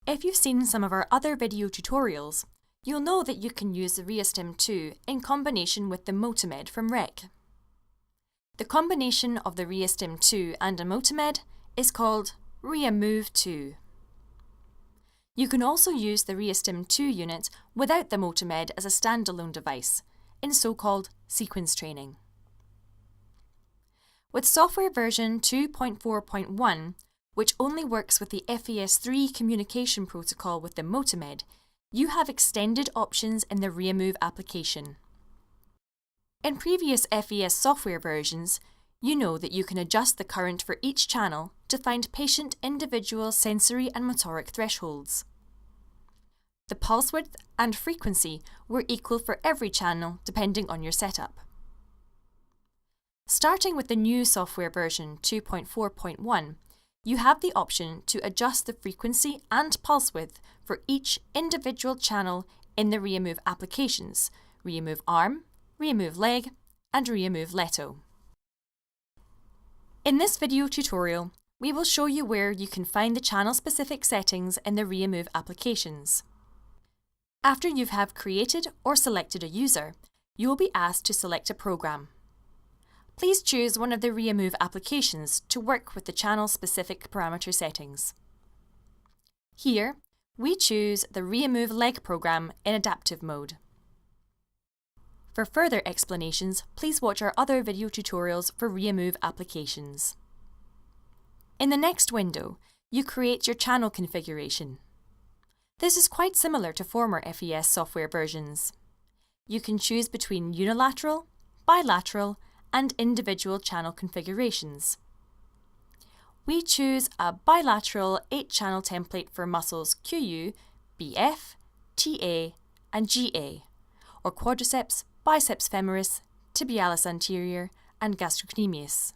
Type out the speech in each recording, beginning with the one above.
If you've seen some of our other video tutorials, you'll know that you can use the RehaStim 2 in combination with the Multimed from Rec. The combination of the RehaStim 2 and a Multimed is called RehaMove 2. You can also use the RehaStim 2 unit without the Multimed as a standalone device, in so-called sequence training. With software version 2.4.1, which only works with the FES3 communication protocol with the Multimed, you have extended options in the RehaMove application. In previous FES software versions, you know that you can adjust the current for each channel to find patient individual sensory and motoric thresholds. The pulse width and frequency were equal for every channel depending on your setup. Starting with the new software version 2.4.1, you have the option to adjust the frequency and pulse width for each individual channel in the RehaMove applications: RehaMove Arm, RehaMove Leg, and RehaMove Leto. In this video tutorial, we will show you where you can find the channel-specific settings in the RehaMove applications. After you have created or selected a user, you will be asked to select a program. Please choose one of the RehaMove applications to work with the channel-specific parameter settings. Here, we choose the RehaMove Leg program in adaptive mode. For further explanations, please watch our other video tutorials for RehaMove applications. In the next window, you create your channel configuration. This is quite similar to former FES software versions. You can choose between unilateral, bilateral, and individual channel configurations. We choose a bilateral 8-channel template for muscles QU, BF, TA, and GA, or quadriceps, biceps femoris, tibialis anterior, and gastrocnemius.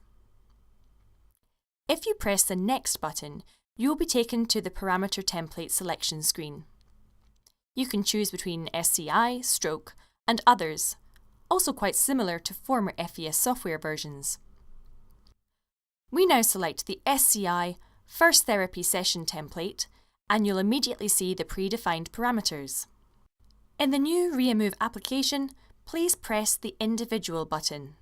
If you press the Next button, you will be taken to the parameter template selection screen. You can choose between SCI, stroke, and others, also quite similar to former FES software versions. We now select the SCI First Therapy Session template, and you'll immediately see the predefined parameters. In the new RehaMove application, please press the Individual button.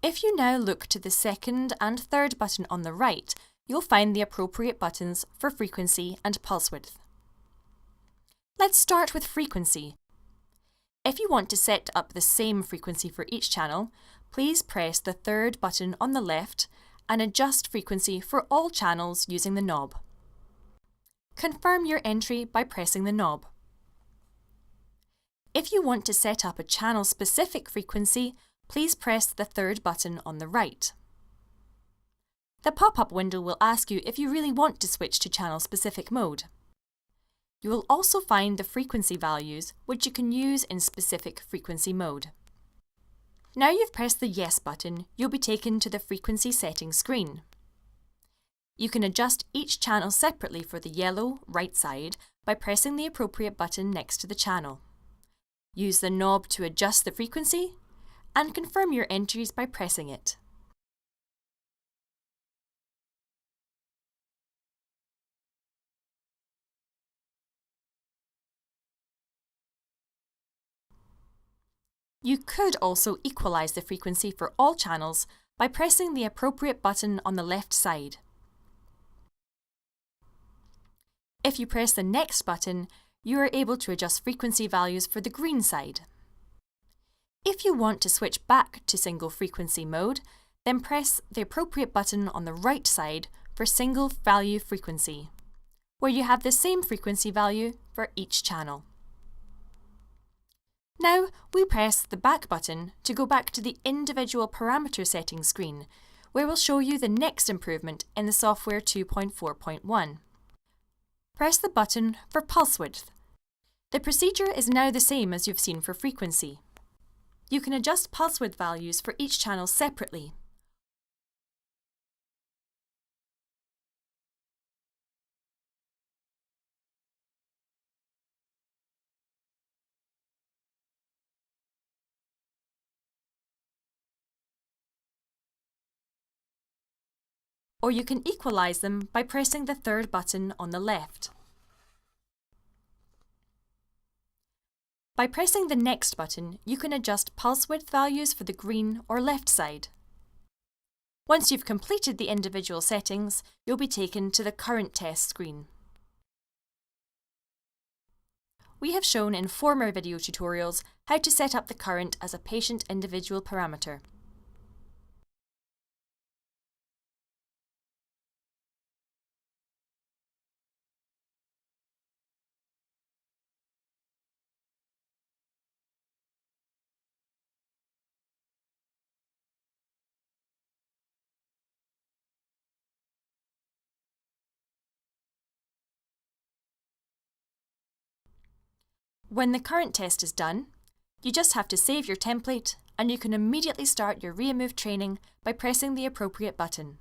If you now look to the second and third button on the right, you'll find the appropriate buttons for frequency and pulse width. Let's start with frequency. If you want to set up the same frequency for each channel, please press the third button on the left and adjust frequency for all channels using the knob. Confirm your entry by pressing the knob. If you want to set up a channel-specific frequency, please press the third button on the right. The pop-up window will ask you if you really want to switch to channel-specific mode. You will also find the frequency values, which you can use in specific frequency mode. Now you've pressed the Yes button, you'll be taken to the frequency settings screen. You can adjust each channel separately for the yellow right side by pressing the appropriate button next to the channel. Use the knob to adjust the frequency, and confirm your entries by pressing it. You could also equalize the frequency for all channels by pressing the appropriate button on the left side. If you press the Next button, you are able to adjust frequency values for the green side. If you want to switch back to single frequency mode, then press the appropriate button on the right side for single value frequency, where you have the same frequency value for each channel. Now we press the Back button to go back to the individual parameter settings screen, where we'll show you the next improvement in the software 2.4.1. Press the button for pulse width. The procedure is now the same as you've seen for frequency. You can adjust pulse width values for each channel separately. or you can equalize them by pressing the third button on the left. By pressing the Next button, you can adjust pulse width values for the green or left side. Once you've completed the individual settings, you'll be taken to the Current Test screen. We have shown in former video tutorials how to set up the current as a patient individual parameter. When the current test is done, you just have to save your template and you can immediately start your RehaMove training by pressing the appropriate button.